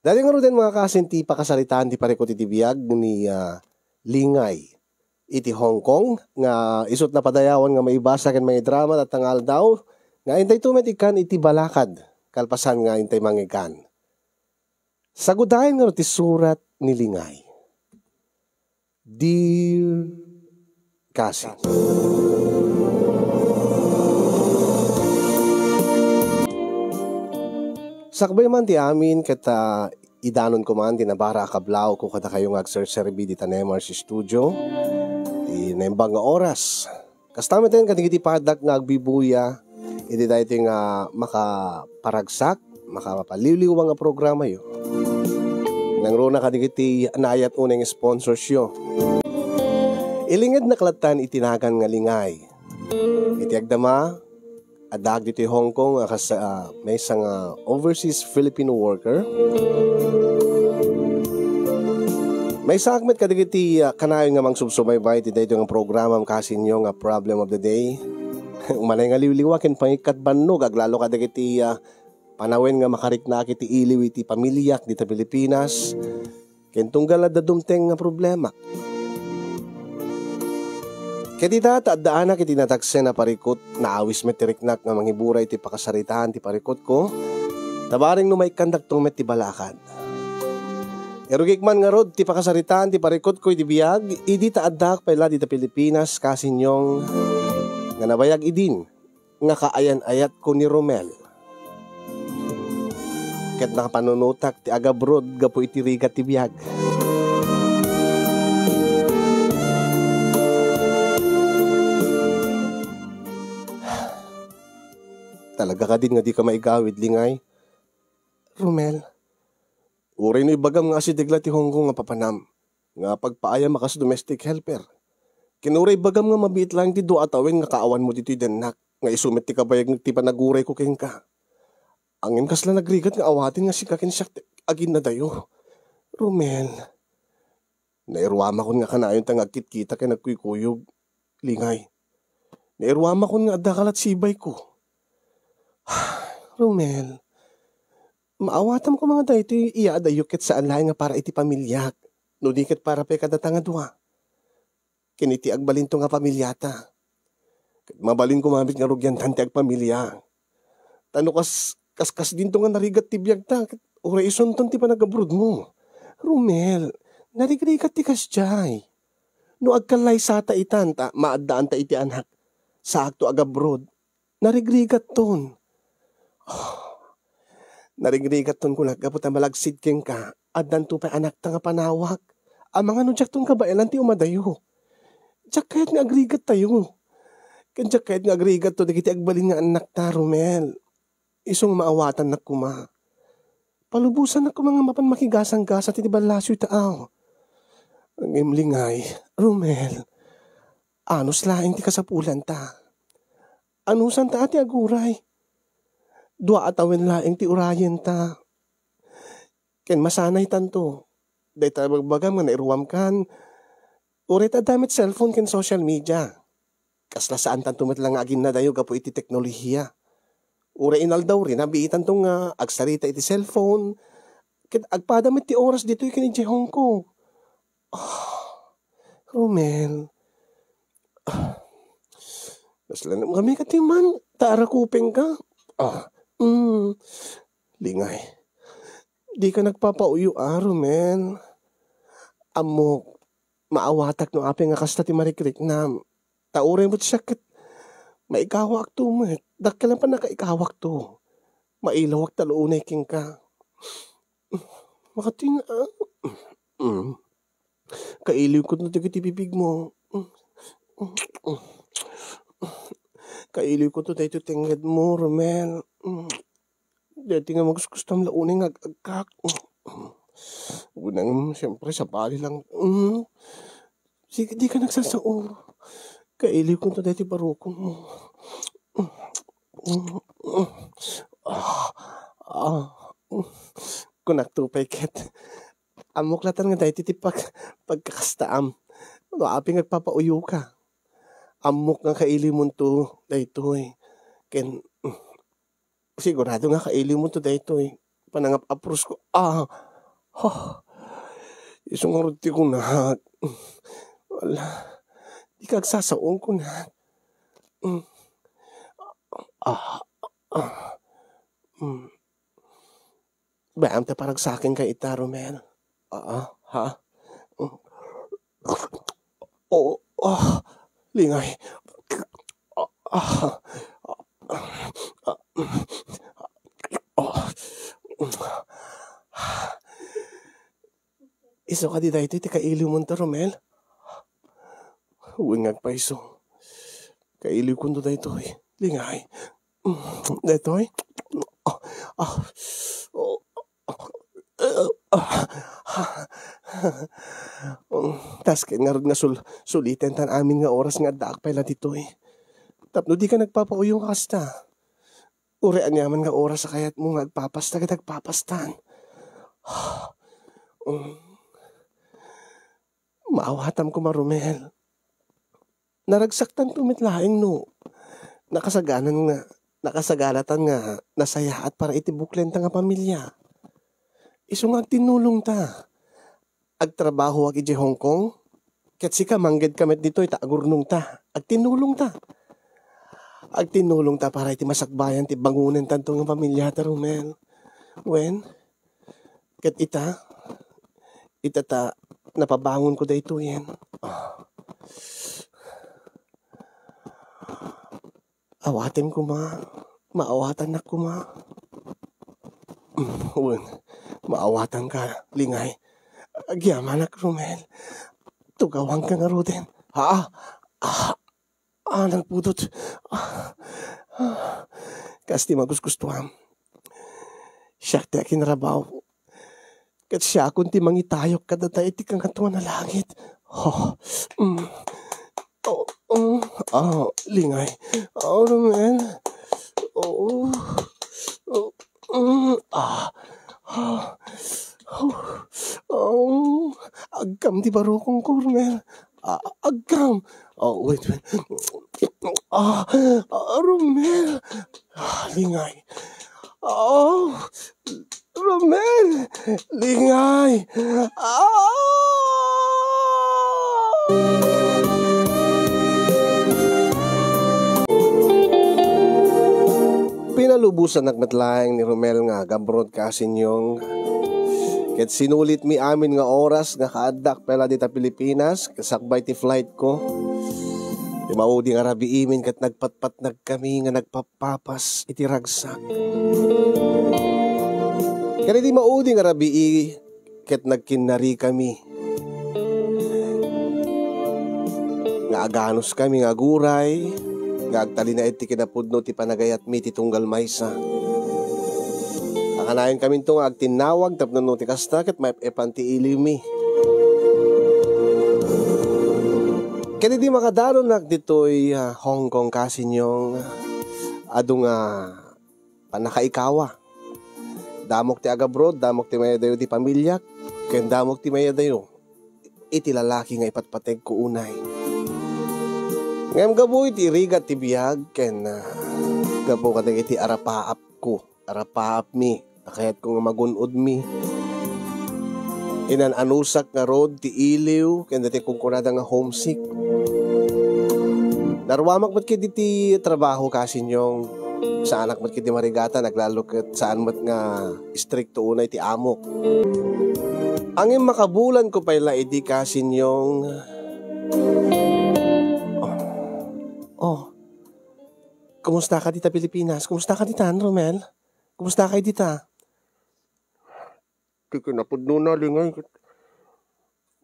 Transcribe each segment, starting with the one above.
Dahil nga rin mga kasinti pakasalitaan ti parikot iti biyag ni Lingay iti Hong Kong nga isot na padayawan nga maibasa ken mga drama at tangal daw nga intay tumet ikan iti balakad kalpasan nga intay mangikan. Sagudayan nga ti surat ni Lingay. Dear Kasi. Sakbay man ti amin kata idanon ko man tinabara akablaw ko kada kayong agserserbi di tanemar si studio di naimbang nga oras kastama tayo katigiti padak nga agbibuya iti dahito nga makaparagsak makapaliliw nga programa yo nang rona katigiti naayat unang sponsors yo ilingad na kalatan itinagan nga Lingay iti agdama adag dito Hong Kong may isang overseas Filipino worker. May sakmet kadigiti kanayon nga mang subsubaybay ti dayto nga programa kasinyo nga problem of the day. Umanay nga liwliwaken pangikat bannog aglalo kadigiti panawin nga makarikna iti iliw iti pamilyak dito Pilipinas. Ken tunggal da dumteng nga problema. Kaya taadaan na kiti nataksen na parikot na awis metiriknak nga mangibura iti pakasaritaan ti parikot ko tabaring numay kandak tong met ti balakad. Erugik man nga rod ti pakasaritaan ti parikot ko iti biyag idi taadak pala dita Pilipinas kasinyong nga nabayag idin nga kaayan-ayat ko ni Romel. Ket nakapanunutak ti agabrod gapo iti rigat ti biyag. Talaga ka din nga di ka maigawid, Lingay. Romel, uray no ibagam nga si Degla ti Hong Kong nga papanam. Nga pagpaaya makas domestic helper. Kinuray bagam nga mabiit lang ti do atawin nga kaawan mo dito denak. Nga isumit ti kabayag ti panaguray ko ken ka. Angin kasla nagrigat nga awatin nga si kakin siya agin na dayo. Romel, nairwama kon nga kanayon tang agkit-kita kay nagkuykuyog. Lingay, nairwama kon nga adakalat sibay ko. Romel, maawatam ko mga dahito iadayukit sa alay nga para iti pamilyak. No dikit para pe kadatanga dua. Kiniti agbalin to nga pamilyata. Mabalin ko mabit nga rugyan tanti agpamilya. Tano kaskas din to nga narigat ti biyag ta. Ura isunton ti panagabrod mo. Romel, narigrigat ti kasjay. No agkalay sata itanta, maadaan ta iti anak. Sa akto agabrod, narigrigat ton. Narigrigat ton kulag kapot ang malagsid keng ka at danto pa anak ta nga panawak. Ang mga nudyak ton kabailan ti umadayo. Diyak kahit nga agrigat tayo. Diyak kahit nga agrigat to dagiti agbalin nga anak ta, Romel. Isong maawatan na kuma. Palubusan na ko mga mapan makigasang-gasa ti balasyo taaw. Ang imlingay, Romel. Anos laing ti kasapulan ta. Anusan ta ati aguray. Dua atawin laing ti urayen ta. Ken masanay tanto. Day ta magbagam nga nairuwam kan. Urit adamit cellphone ken social media. Kasla saan tanto met lang agin na dayo gapo iti teknolohiya. Ura inaldaw rin nabiitan tong agsarita iti cellphone. Ken agpadamit ti oras dito ken iti Hong Kong. Romel. Kasla na kami katiman. Taarakupeng ka. Lingay. Di ka nagpapauyo, Romel. Amok, maawatak no api nga kasta ti marikrik na tauray mo't sakit. Maikawak to mo. Dakil lang pa nakaikawak to. Mailawak taluunay king ka. Makating kailiw ko na tigit ibibig mo. Kailiw ko to dahito tingad mo, Romel. Dati nga magsuskustam launing agkak. Unang siyempre sa bali lang. Sige, di ka nagsasao. Kailiw ko to dahito barukong mo. Kunak tupay ket. Amuklatan nga dahito ti pagkakastaam. Ano aping nagpapauyo ka. Amok nga kaili mo to dahito Ken sigurado nga kaili mo to dahito Panangap-apros ko. Oh, isang arti ko na. Wala. Di kagsasaon ko na. Mm. Ah, ah, mm. Bayam ta parang sa akin kay ita, Romel. Ha? Mm. Oo, lingay. Ah, ah, oh. Iso ka di dahito, iti kailiw mo to, Romel. Uwingag pa iso. Kailiw ko to dahito, lingay. Dahito, tas kaya nga rin nga sulitin tan amin nga oras nga daak pala dito Tapno di ka nagpapauyong kasta. Urean yaman nga oras sa kayat mo nga agpapasta ka nagpapastan. Maawatam ko marumel. Naragsaktan tumitlaing no. Nakasagalatan nga nasaya at para itibuklen ta nga pamilya. Iso nga tinulong ta. Agtrabaho ag iji Hong Kong. Ket si ka mangged kamet dito itagurnong ta. Agtinulong ta para iti masakbayan ti bangunan tanto nga pamilya ta, Romel. Wen, ket ita ta napabangon ko dayto yan. Awatin ko maawatan na ko Wen, maawatan ka, lingay. Agyaman ak, Romel. Tugawang ka nga roden. Nagpudot. Kasti magusgustuhan. Siya ti akinrabaw. Kat siya kung ti mangitayok kadata iti kang katuan na langit. Lingay. Romel. Agam di baro kong Romel. Agam. Wait. Romel. Lingay. Romel. Lingay. Pinalubusan nagmatlaeng ni Romel nga ga-broadcastin yung ket sinulit mi amin nga oras nga kaadak pala dita Pilipinas kasakbay ti flight ko. Di maudi nga rabi imin ket nagpatpat nagkami nga nagpapapas iti ragsak. Kaya di maudi nga rabi ket nagkinari kami. Nga aganos kami nga guray, nga agtali na iti kinapudno ti panagayat mi ti tunggal maysa. Akanayon kami ito nga agtinawag tapno no ti kasta ket may epanti iliw mi. Kaya di makadaron nak dito'y Hong Kong kasinyong adong panakaikawa. Damok ti agabroad, damok ti mayadayo ti pamilya, ken damok ti mayadayo iti lalaki nga ipatpateg ko unay. Ngam gaboy ti rigat ti biyag ken gabo katag iti arapaap ko, arapaap mi, nakayat ko nga magunod mi. Inananusak nga road ti iliw ken dati kung kunada nga homesick. Narwamak mat kiti ti trabaho kasinyong sa anak mat kiti marigata naglalukit saan mat nga stricto unay ti amok. Angin makabulan ko pala idi kasinyong kumusta ka dita Pilipinas? Kumusta ka dita, Romel? Kumusta ka dita? Kikinapudno na lingay.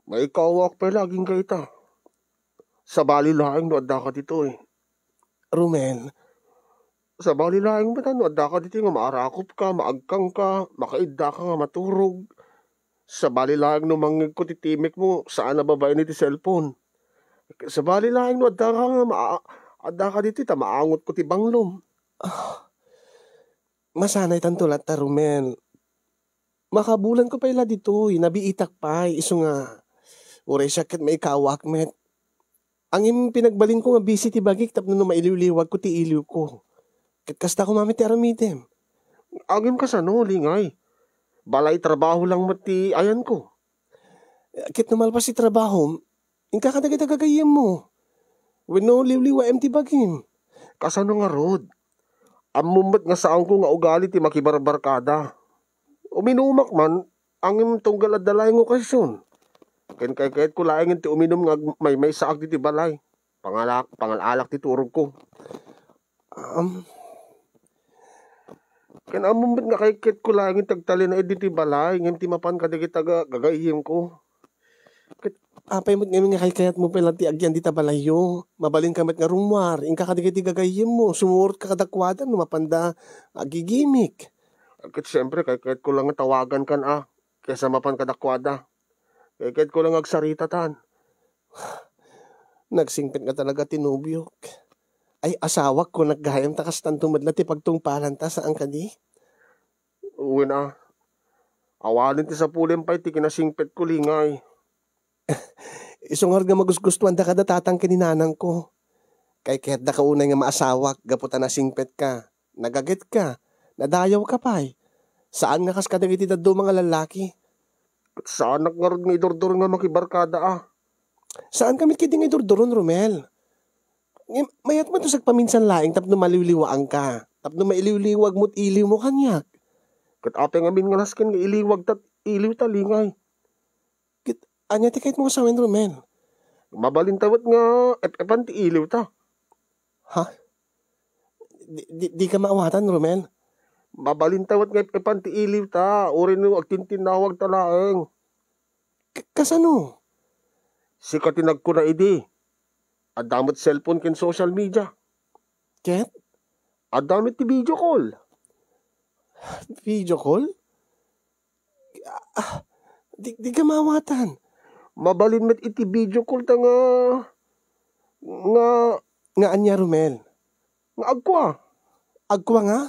May kawak pa laging kaita. Sa bali laing no adda ka dito Romel, sa bali laing ba no adda ka dito nga maarakop ka, maagkang ka, makaidda ka nga maturog. Sa bali laing no mangig ko titimik mo, saan na babae ni ti cellphone. Sa bali laing no adda ka nga adda ka dito ta maangot ko ti banglom. Masanay tantulat ta, Romel. Makabulan ko pa ila dito, nabiitak pa, iso nga. Uray siya ket may kawak met. Ang pinagbalin ko nga busy ti bagik tapno no mailiw-liwag ko ti iliw ko. Ket kasta ko mamit ti aramitem. Agim ka sa no, lingay. Balay trabaho lang mo ti ayan ko. Kit numal pa si trabaho, ingka ka gagayim mo. Wenno liwliwa ti bagim. Kasano nga rod? Amumat nga saan ko nga ugali ti makibarbarkada. Uminumak man, ang tunggal at dalay ng okasyon. Ken kay ko laing ti uminom nga may saak ti balay. Pangalak ti turog ko. Ken amumat nga kay ko laing tagtali na edi ti balay, ngem ti mapan kadagit gagayim ko. Apay mo ngayon nga kayat mo pala ti agyan di tabalayo. Mabalin kamat nga rumwar. Ingka kadigiti gagayim mo. Sumurot ka kadakwadan no mapanda agigimik. Ket siyempre kay ko lang tawagan kan kaysa mapan kadakwada. Kay ko lang agsarita tan. Nagsingpit ka talaga tinubyok. Ay asawak ko naggayam takas tantung madla ti pagtungpalan ta saan ka di? Uwi na. Awalin ti sa pulimpay ti kinasingpit ko lingay. Isungar nga magusgustuan da kada tatang kininanang ko. Kay kaya't da ka unay nga maasawak, gaputan na singpet ka, nagagit ka, nadayaw ka pa'y. Saan nga kas kadagiti daddo mga lalaki? Saan nga rod nga idordor nga makibarkada Saan kami kiti nga idordoron, Romel? Mayat mo to sa paminsan laing tapno maliliwaan ka. Tapno mailiwliwag mo't iliw mo kanyak. Kat ate nga min nga naskin nga iliwag tat iliw talingay. Anya ti kahit mo kasawin, Romel? Mabalintawat nga epan ti iliw ta. Ha? Di ka maawatan, Romel? Mabalintawat nga epan ti iliw ta. Uri nyo agtintinawag talaeng. Kasano? Sika tinag ko na idi. Adamot cellphone ken social media. Ket? Adamot ti video call. Video call? Di ka maawatan. Mabalin met iti video call ta nga anya, Romel? nga agkwa. Agkwa nga?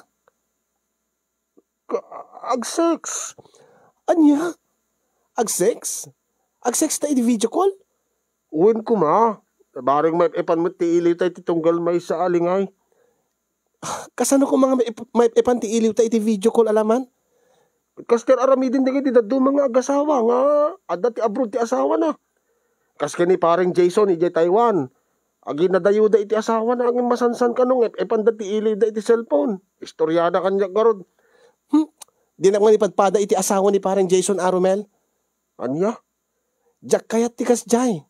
Ag-sex. Anya? Ag-sex? Ag-sex ta iti video call? Uwin ko ma. Baring may epan mo ti iliw tayo titunggal may sa alingay. Kasano ko mga may epan ti iliw ta iti video call alaman? Kasker aramidin digiti daddo mga agasawa nga adda ti abroad ti asawa na. Kasker ni paring Jason iti Taiwan. Agi nadayuda iti asawa na ang masansan kanong epan da ti iliw da iti cellphone. Istoryada kanya garod. Di na nga ipadpada iti asawa ni paring Jason Aromel. Anya? Jak kayat ti kasjay.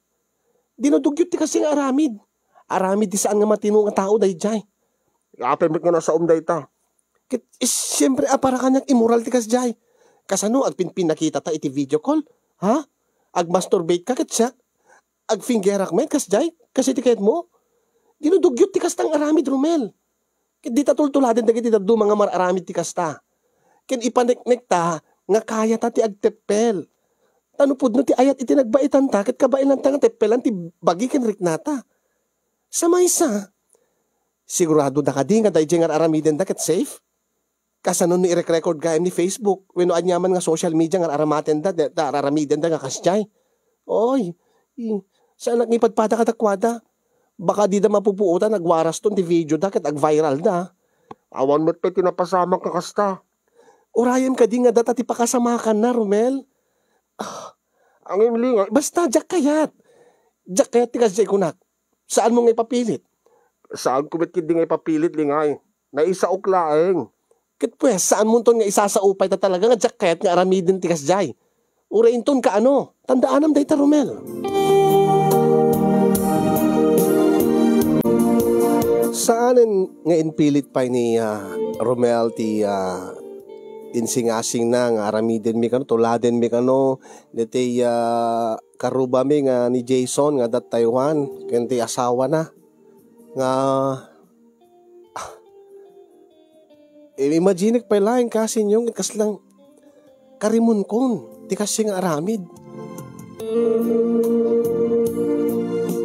Dinudugyot ti kasi nga aramid. Aramid di saan nga matino nga tao day jay. Apemit nga nasa umday ta. Siyempre para kanyak immoral ti kasjay. Kasano agpinpin nakita ta iti video call? Ha? Agmasturbate ka ket siya? Agfingerak men kasjay? Kasi ti kayat mo? Dinudugyot ti kastang aramid, Romel. Di ta tultuladen dagiti daddo mga mararamid ti kasta. Ken ipaneknek ta nga kaya ta ti agteppel. Tanupod no ti ayat iti nagbaitan ta ket kabailan ta nga teppelan ti bagi ken riknata. Sa maysa. Sigurado da kadi nga dayjay nga aramiden da ket safe? Kasano ni i-record gayam ni Facebook wenno anyaman nga social media nga aramaten da aramiden da nga kasjay. Oy, saan nagnipadpada katakwada? Baka di da mapupuutan nagwaras ton ti video da ket ag-viral da. Awan mo't pa tinapasama ka kasta. Urayam ka di nga data ti pakasamakan na, Romel. Ang imli nga. Basta, jak kayat. Jak kayat ti kasjay kunak. Saan mo nga ipapilit? Saan ko ba't kindi nga ipapilit lingay? Naisa uklaeng. Ket pues, saan mo ton nga isasaupay ta talaga nga jak kayat nga aramidin ti kasjay? Urain ton ka ano? Tandaanam day ta, Romel. Saan nga inpilit pa ni Romel ti insingasing na nga aramiden mi kano tuladen mi kano deti karuba mi nga ni Jason nga dat Taiwan ken ti asawa na nga imagine pa lain kasi yung kaslang karimun kon ti kasi nga aramid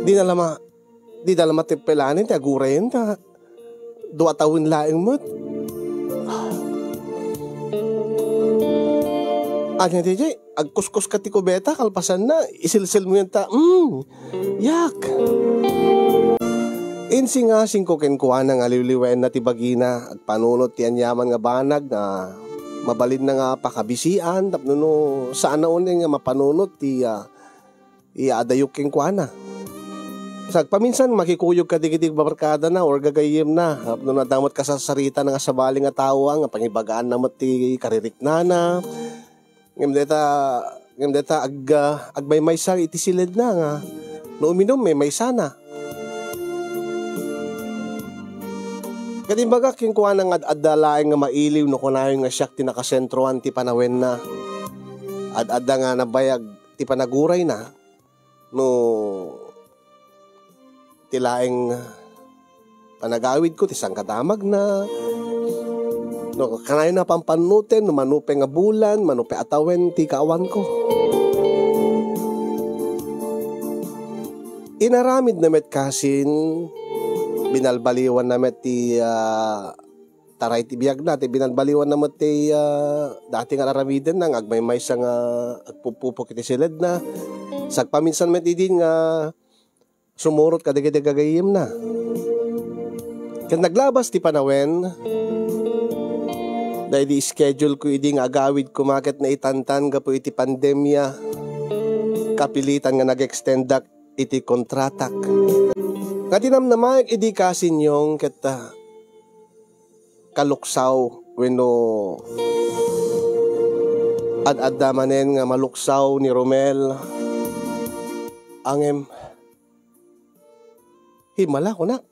di na lama tepelanin ti agurayen ta 2 taon laeng mo't. Anya DJ, agkuskus ka ti kubeta, kalpasan na, isilsil mo yan ta, yak. Insingasing ko kenkuha ng aliliwen na ti bagina, at panunot ti anyaman nga banag na Mabalin na nga pakabisian tapno no saan na uning nga mapanunot ti iadayok king kuana. Paminsan makikuyog ka digdig babarkada na or gagayim na. No nadamot ka sa sarita nga sa bali nga tao nga pangibagaan na ti karirik na. Ngem deta agbay maysa iti silid na nga. No uminom may sana. Kadimbaga king kuha nga adalaeng nga mailiw no kunayon nga siyak ti nakasentroan ti panawen na. Adda nga nabayag ti panaguray na. No tilaeng panagawid ko ti sangkadamag na no kanayon na pampanuten no manupe nga bulan manupe atawen ti kaawan ko. Inaramid na met kasin binalbaliwan na met ti taray ti biyag na ti binalbaliwan na met ti dati nga aramiden nang agmay sa nga agpupupok iti silid na sagpaminsan met idin nga sumurot ka digid gagayim na. Kan naglabas ti panawen, dahil di schedule ko idi nga agawid kumakit na itantan gapo iti pandemya, kapilitan nga nag-extendak iti kontratak. Nga tinamnamayag idi kasin yung kita kaluksaw weno ad-adamanen nga maluksaw ni Romel angem himala ko na.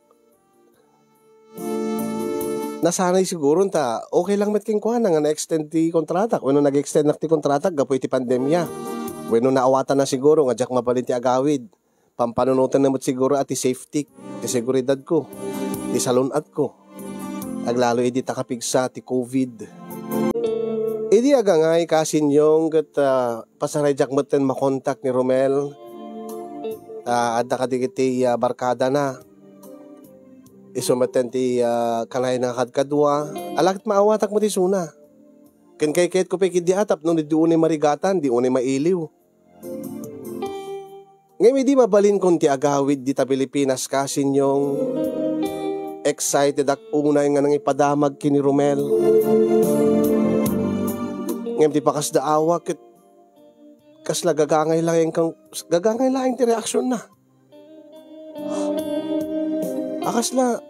Nasanay siguro ta okay lang met king kuha nga na-extend ti kontratak. Weno nag-extend na ti kontratak gapo iti pandemya. Weno naawatan na siguro nga jak mabalin ti agawid. Pampanunutan na mo siguro at ti safety, ti seguridad ko, ti salunat ko. Aglalo iti takapigsa ti COVID. Idi agangay kasin yung pasaray jak moten makontak ni Romel. Adda kadigiti barkada na isumaten ti kanay na kadkadwa alakit maawatak mo ti suna ken kay ko peki di atap no di unay marigatan di unay mailiw ngayon di mabalin kon ti agawid di ta Pilipinas kasin yung excited ak unay nga nang ipadamag kini Romel ngayon di pakas da awak kasla gagangay lang ti reaksyon na. Kasla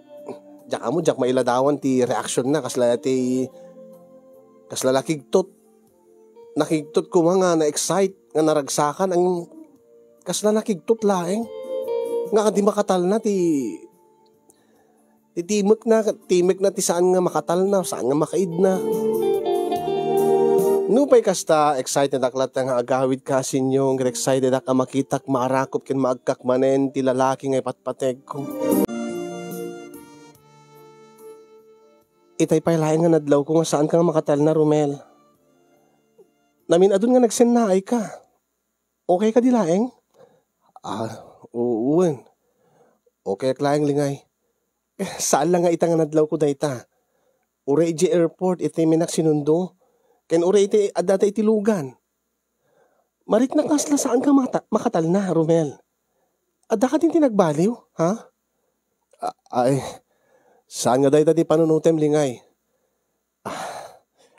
jak mailadawan ti reaksyon na kasla nakigtot ko mga na-excite nga naragsakan ang kasla nakigtot laeng nga di makatal na ti timik na ti saan nga makatal na saan nga makaid na. Nupay kasta excited aklat nga agawid kasin yung excited ak makitak maarakop ken maagkak manen ti lalaki nga ipatpateg ko. Itay pay laeng nga nadlaw ko nga saan ka nga makatal na Romel. Namin adun nga nagsennaay ka. Okay ka di laeng? Uwan. Okay ak laeng lingay. Saan lang nga ita nga nadlaw ko dayta? Ure iji airport iti minak sinundo. Ken ure iti adata iti lugan. Marit na kasla saan ka makatal na, Romel? Adda ka din tinagbaliw, ha? Ay, saan nga dahi tadi panunutem lingay?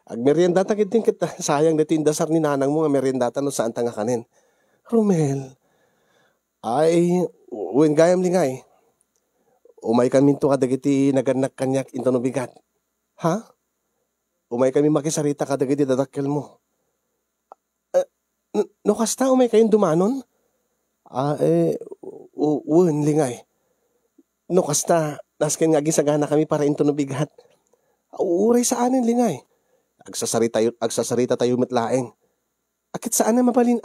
Agmerienda ta kitin kita. Sayang dito yung dasar ni nanang mo nga merienda ta no saan ta nga kanin. Romel, ay, uwin gayam lingay. Umay kami to kadagiti naganak kanyak into no bigat. Ha? Umay kami makisarita kadagiti dadakkel mo. No kasta umay kayong dumanon? Uwan lingay. No kasta, nasken nga gisagana kami para into no bigat. Uray saanin lingay. Agsasarita tayo matlaeng. Akit saan na mabalin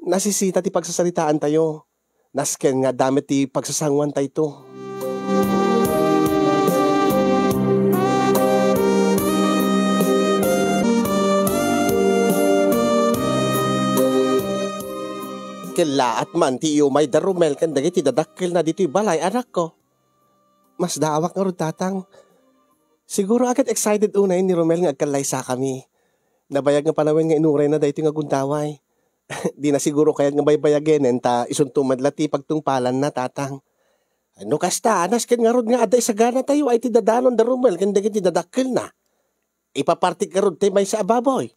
Nasisita ti pagsasaritaan tayo. Nasken nga damit ti pagsasangwan tayo to. Kilaat man ti umay da Romel kan dagiti dadakkel na dito'y balay anak ko. Mas dawak nga ron tatang. Siguro agad excited unay ni Romel nga agkalay sa kami. Nabayag nga panawin nga inuray na dahito nga gundaway. Di na siguro kayat nga baybayagin ta isuntumad lati pagtungpalan na tatang. Ano kasta, anas ken nga ron nga aday sagana tayo ay ti dadalon da Romel kan dagiti dadakkel na. ipapartik ka ron may sa ababoy.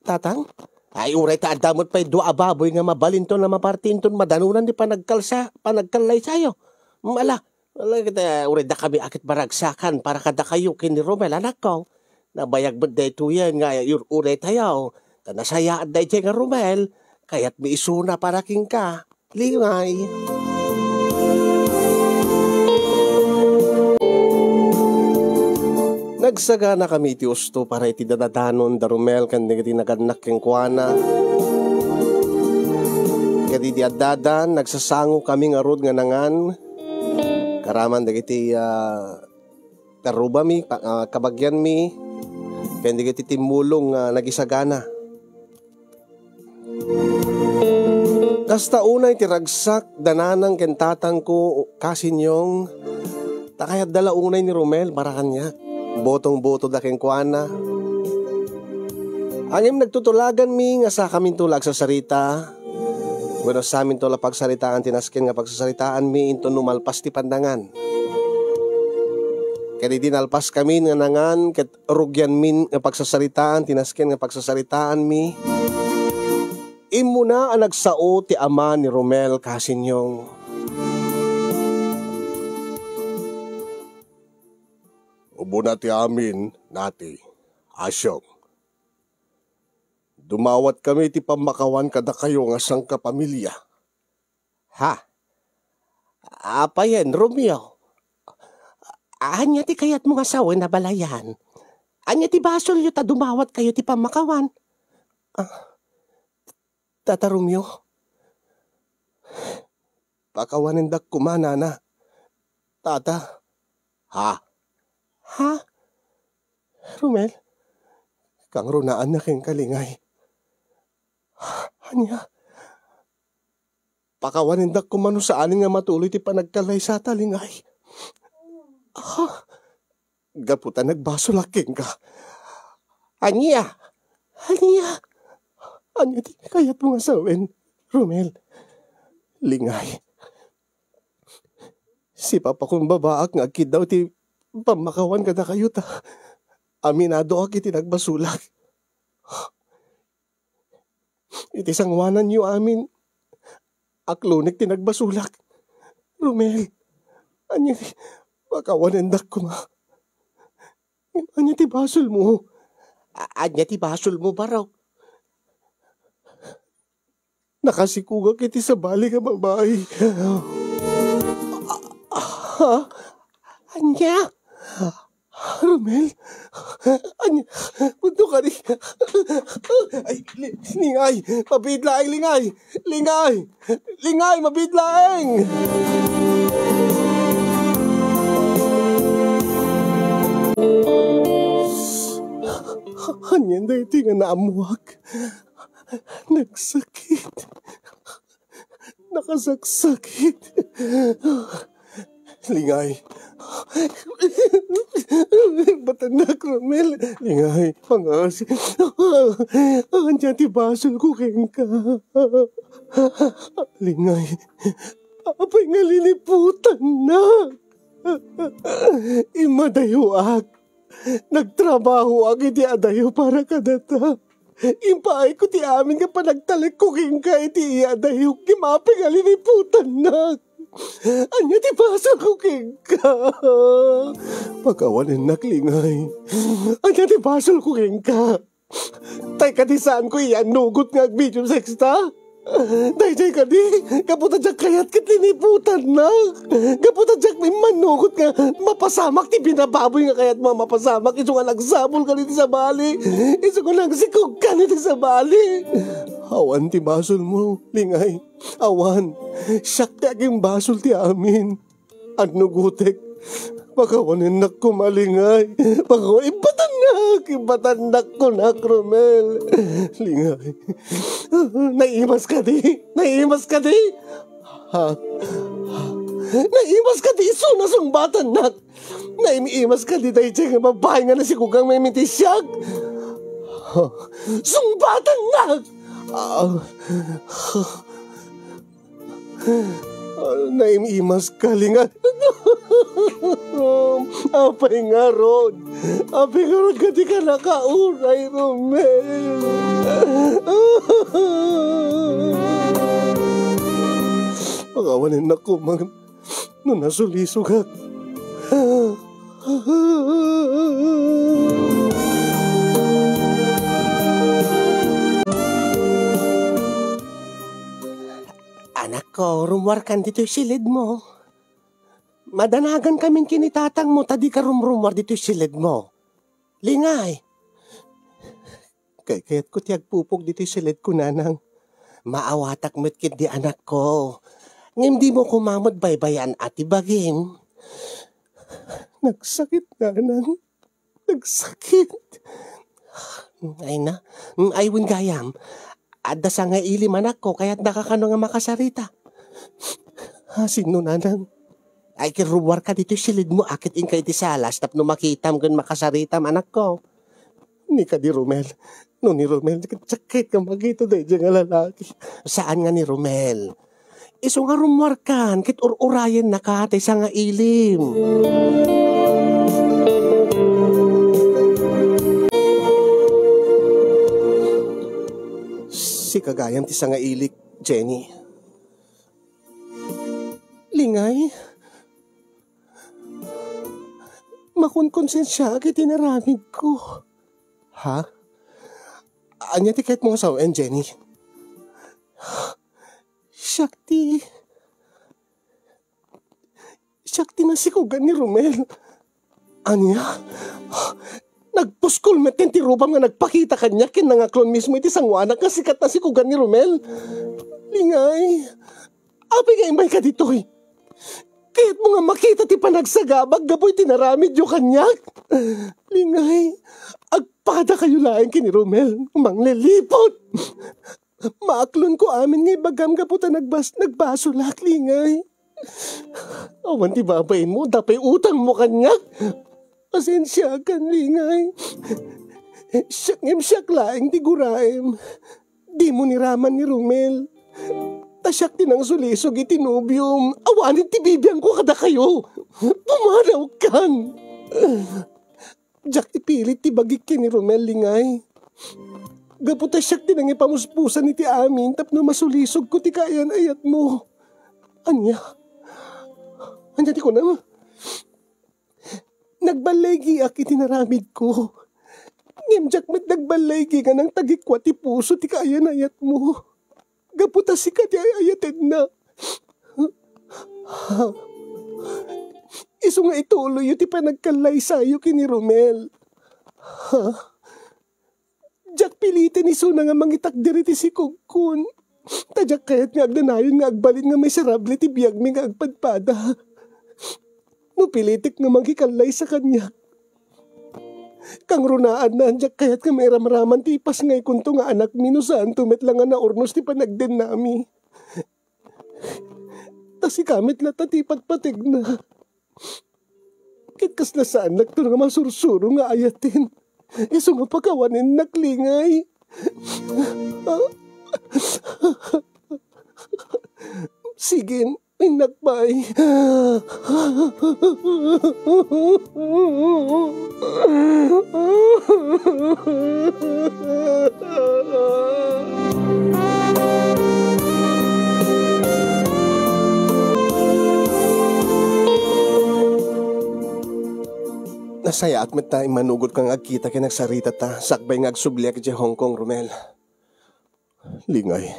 Tatang? Ay uray ta adamot pa'y dua ababoy nga mabalinton na mapartinton madanunan di panagkalay sayo. Wala kita uray da kami akit baragsakan para kada kayo kini Romel anak ko. Nabayag ba day tuyan nga uray tayo. Tanasayaan day nga Romel. Kaya't may isuna para king ka. Lingay. Nagsagana kami iti usto para iti dadadanon da Romel kan iti naganak keng kuana. Kadi di adadan nagsasango kami nga rod nga nangan. Karaman dagiti karuba mi, kabagyan mi. Kaya dagiti timulong nagisagana. Kasta unay ti ragsak dananang kentatang ko kasinyong takayat dala unay ni Romel para kanya. Botong-boto da keng kuana. Angim nagtutulagan mi nga sa kamin tulag sa sarita. Bueno sa amin tula pagsaritaan tinasken nga pagsasaritaan mi into numalpas ti pandangan. Kaya dinalpas kami nga nangan ket rugyan min nga pagsasaritaan tinasken nga pagsasaritaan mi. Imo na ang nagsao ti ama ni Romel kasinyong. Ubo na ti amin, nati, asyong. Dumawat kami ti pamakawan kada kayo nga sang kapamilya. Ha? Apa yan, Romeo? Anya ti kayat mga sawa na balayan? Anya ti basol yu ta dumawat kayo ti pamakawan? Tata Romeo? Pakawanin dak kumana na. Tata? Ha? Ha? Romel? Kang runaan na keng kalingay. Anya? Pakawanindak kumano sa anin nga matuloy ti panagkalay sa talingay. Gaputan nagbasulaking ka. Anya? Anya? Anya ti kayat mo nga sawin, Romel? Lingay. Si papa kong babaak nga akid daw ti pamakawan kada kayo ta. Aminado aki tinagbasulak. Iti sangwanan niyo amin. Aklonik tinagbasulak. Romel, anya pakawanendak ko ma. Anya ti basol mo? Anya ti basol mo baraw? Nakasikugak iti sa bali ka babae. Anya? Romel? Anya? Punto ka rin. Ay, lingay! Mabidlaeng lingay! Lingay! Lingay! Mabidlaeng! Anyan na iti nga naamuak. Nagsakit. Nakasaksakit. Lingay. Batanak, Romel. Lingay. Pangas. Andiyan ti basol ko keng ka. Lingay. Apay nga liliputan na. Imadayo ak. Nagtrabaho ak iti adayo para kadata. Impaay ko ti amin nga panagtalik ko keng ka iti adayo. Kimapay nga liliputan na. Anya ti basol ko keng ka. Pagkawanin naklingay. Anya ti basol ko keng ka. Tay kadisaan ko iyan nugot nga medium sex ta. Day kadi, kaputa jak kayat kat liniputan na. Kaputa jak may manugot nga mapasamak ti binababoy nga kayat mga mapasamak. Iso nga nagsabol ka niti sa bali. Iso nga nagsikog ka niti sa bali. Awan ti basol mo, lingay. Awan, siyak ti aging basol ti amin. Ano gutek, pakawanin na kumalingay. Pakawanin, ibatanak ko na, Romel. Lingay. Naimas ka di? Naimas ka di? Ha? Naimas ka di? Sunasong batanak. Naimimas ka di dahil siya nga babae nga na si Kugang may mitisyak. Sungbatan na! Naimimas ka, lingay. Apay nga Rod. Apay nga Rod kati ka nakauray, Romel. Pagawanin na ko, no nasulisog ha. Anak ko, rumwar kan dito'y silid mo. Madanagan kaming kinitatang mo, tadi ka rumrumwar dito'y silid mo. Lingay. Kaya't ko tiyag pupog dito'y silid ko, nanang. Maawatak mo't kid di anak ko. Ngim di mo kumamod baybayan ati bagim. Nagsakit, nanang. Nagsakit. Ay na, ay win gayam. Adda sa nga ilim anak ko, kaya't nakakano nga makasarita. Sino nanang? Ay kirumwar ka dito silid mo, akit inkay ti salas, tapno makitam gan makasaritam anak ko. Ni ka di Romel. No ni Romel, sakit ka magito dahi dyan nga lalaki. Saan nga ni Romel? Iso nga rumwar kan, kit urayan na ka, tay sa nga ilim. Si kagayam ti sa nga ilik, Jenny. Lingay? Makunkonsensya kay tinaramid ko. Ha? Anya ti kahit mga sawen, Jenny? Shakti na sikugan ni Romel. Anya? Nagpuskol metin ti Rubam nga nagpakita kanya kin nangaklon mismo iti sangwanak nga sikat na sikugan ni Romel. Lingay, apay nga imay ka ditoy. Kahit mo nga makita ti panagsagabag, gaboy tinaramid yung kanyak. Lingay, agpada kayo laing kini Romel, manglilipot. Maaklon ko amin ngay bagam gaputa nagbasulak, Lingay. Awan ti babayin mo, dapay utang mo kanyak. Pasensya kan, Lingay. Siyak laing ti guraim. Di mo niraman ni Romel. Tasyak din ang sulisog itinubium. Awanin ti bibiyang ko kada kayo. Pumanaw kan. Jack ipilit ti bagik ni Romel, Lingay. Gaputa siyak din ang ipamuspusan ni ti amin tapno masulisog ko ti kayan ayat mo. Anya ti ko na. Nagbalegi ak itinaramid ko. Ngem Jack met nagbalegi ka ng tagikwa ti puso ti kayan ayat mo. Gaputa si kati ay ayatin na. Iso nga ituloy yung ti panagkalay sayo kini Romel. Jack pilitin iso na nga mangitak diri ti si Kugkun. Tadyak kayat nga agdanayon nga agbalin nga may sarable ti biyag mi nga agpadpada. No pilitik nga mangikalay sa kanya. Kang runaan na andyak kayat nga may ramraman ti ipas ngay kunto nga anak minusaan tumet lang nga naurnos ti panagden nami. Tas ikamit lata ti patpatig na. Kitkas na saan nagto nga masursuro nga ayatin. Iso nga pagkawanin naklingay. Sige, inakbay. Nasaya at met tayo manugod kang agkita kay nagsarita ta sakbay nga agsubliak di Hong Kong, Romel. Lingay.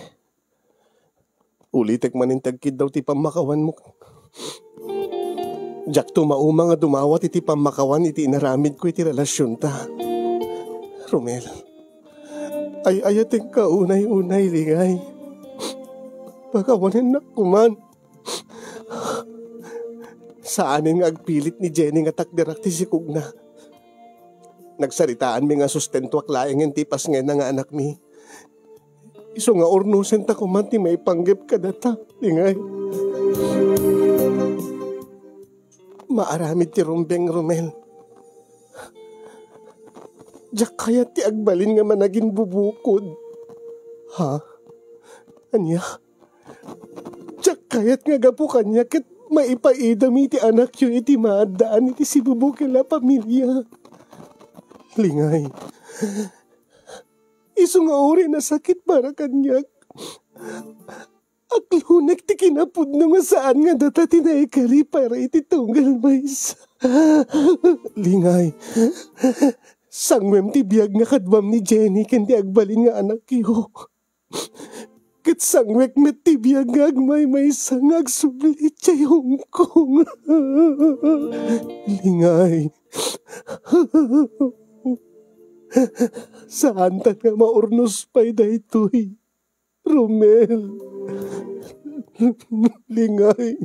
Ulitek manintagkid daw ti pamakawan mo. Jak tumauma nga dumawat iti pamakawan iti inaramid ko iti relasyon ta. Romel. Ay ayating ka unay-unay, Lingay. Pakawanin na kuman. Saanin nga agpilit ni Jenny nga takdirak ti sikog na. Nagsaritaan mi nga sustentuak laeng ang tipas nga nga anak mi. Iso nga ornusen ta kuman ti may panggip ka data, Lingay. Maaramid ti rumbeng, Romel. Diyak kaya ti agbalin nga managin bubukod. Ha? Anya? Diyak kayat nga gapu kanya ket maipaidami ti anak yu iti maadaan iti sibubukil a pamilya. Lingay, iso nga uri na sakit para kanyak. Aklunek ti kinapudno nga saan nga data tinaikari para iti tunggal mais. Lingay, sangwem ti biyag nga kadwam ni Jenny ken ti agbalin nga anak yu. Ket sangwek met ti biyag nga agmay sang agsublit siya yung kong. Lingay, saan ta nga maurnos pa'y daytoy? Romel, lingay.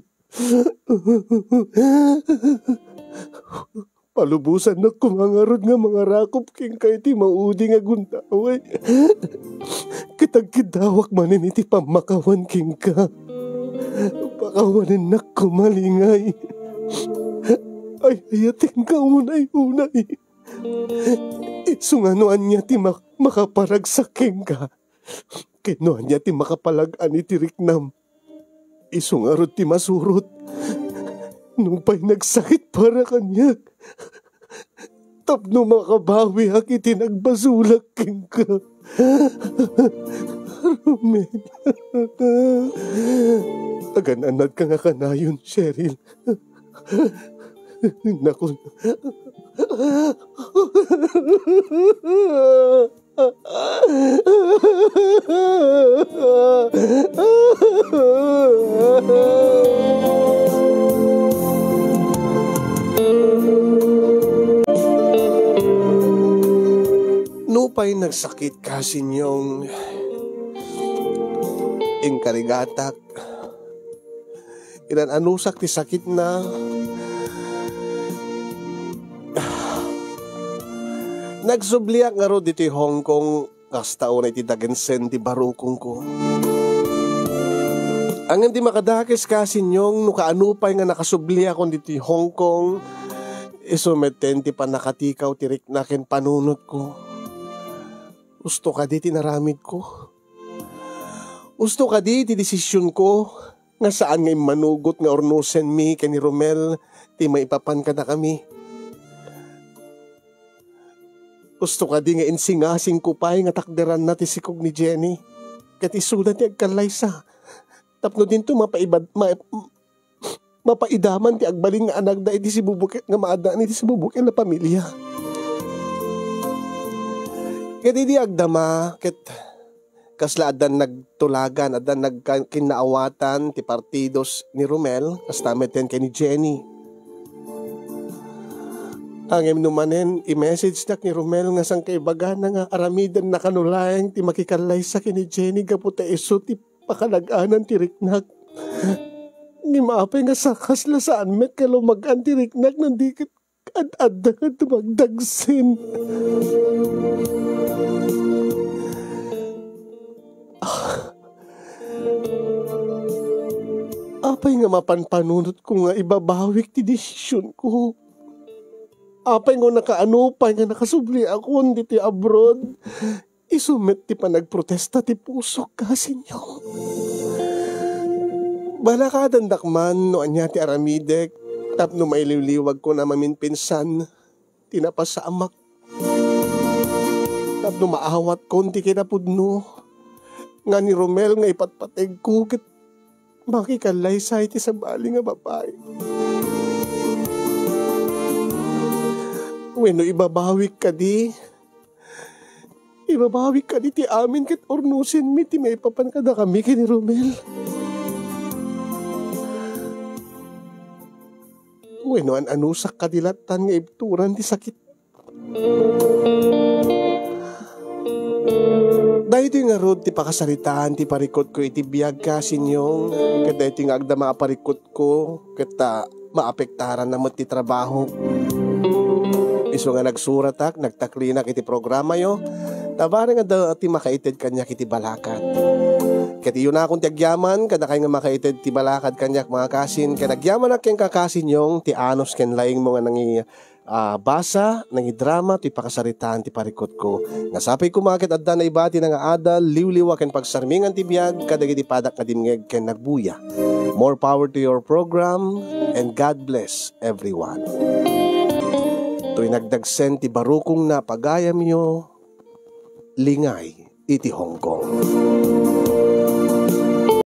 Palubusan na kumangarod nga mga rakop king kay ti maudi nga guntaway. Kitag-kidawak manin iti pamakawan king ka. Pakawanin na kumalingay. Ay ayating ka unay-unay. Isunganuan niya ti makaparagsaking ka. Kinuan niya ti makapalagan iti riknam. Isungarod ti masurot. Nung pa'y nagsakit para kanya. Tapno makabawi ak iti nagbasulak king ka. Romel. Agananad ka nga kanayon, Cheryl. Naku. Nupay nagsakit kasi niyong ingkarigatak. Ilan anusak ti sakit na nagsubliak nga ro dito Hong Kong kasta una iti dagensen ti barukong ko. Ang hindi makadakis kasi nyong nukaanupay nga nakasubliak kon dito Hong Kong isumeten ti panakatikaw ti riknaken panunot ko. Gusto ka di tinaramid ko. Gusto ka di ti desisyon ko nga saan ngay manugot nga ornusen mi ken ni Romel ti maipapan ka na kami. Gusto ka di nga insingasing kupay nga takderan na ti sikog ni Jenny. Kat isulat ti agkalaysa. Tapno din to mapaidaman ti agbaling nga anak da iti sibubukit nga maadaan iti sibubukit na pamilya. Kat di agdama ket kasla adan nagtulagan adan nagkinaawatan ti partidos ni Romel kastameten kay ni Jenny. Ang numanen, i-message na ni Romel nga sang kaibaga na nga aramidan na kanulayang ti makikalay sa kini Jenny kaputa iso ti pakalaganan ti riknak. Ni maapay nga sakas la saan met kalumagan ti riknak nandikit ad-ad nga tumagdagsin. Apay nga mapanpanunot ko nga ibabawik ti desisyon ko. Apay nga nakaanupay nga nakasubli ako diti abroad. Isumet ti panagprotesta ti pusok kasi nyo. Bala ka dandakman no anya ti aramidek tapno maililiwag ko na maminpinsan tinapasamak. Tapno maawat ko ti kinapudno nga ni Romel nga ipatpateg ko ket makikalay sa iti sa bali nga babae. Weno ibabawik ka di. Ibabawik ka di ti amin ket ornusin mi ti maipapan ka da kami kini Romel. Weno anusak ka dilatan nga ibturan ti sakit. Dahito nga rod ti pakasalitaan ti parikot ko iti biyag ka sinyong ket dahito nga agda mga parikot ko ket maapektaran na mo ti trabaho. Iso nga nagsuratak, nagtaklinak iti programa yo, tabari nga ti makaited kanyak iti balakad. Ket iyon na akong ti agyaman, kada kayo nga makaited ti balakad kanyak mga kasin, kaya nagyaman na keng kakasin yung ti anos ken laing mo nga basa ng drama ti pakasaritaan ti parikot ko. Nasapay kumakit adda na ibati nga adal liwliwa ken pagsarmingan ti biag kadagiti padak nga dimngeg ken nagbuya. More power to your program and God bless everyone. To'y nagdagsen ti barukong na pagayam yo, lingay iti Hong Kong.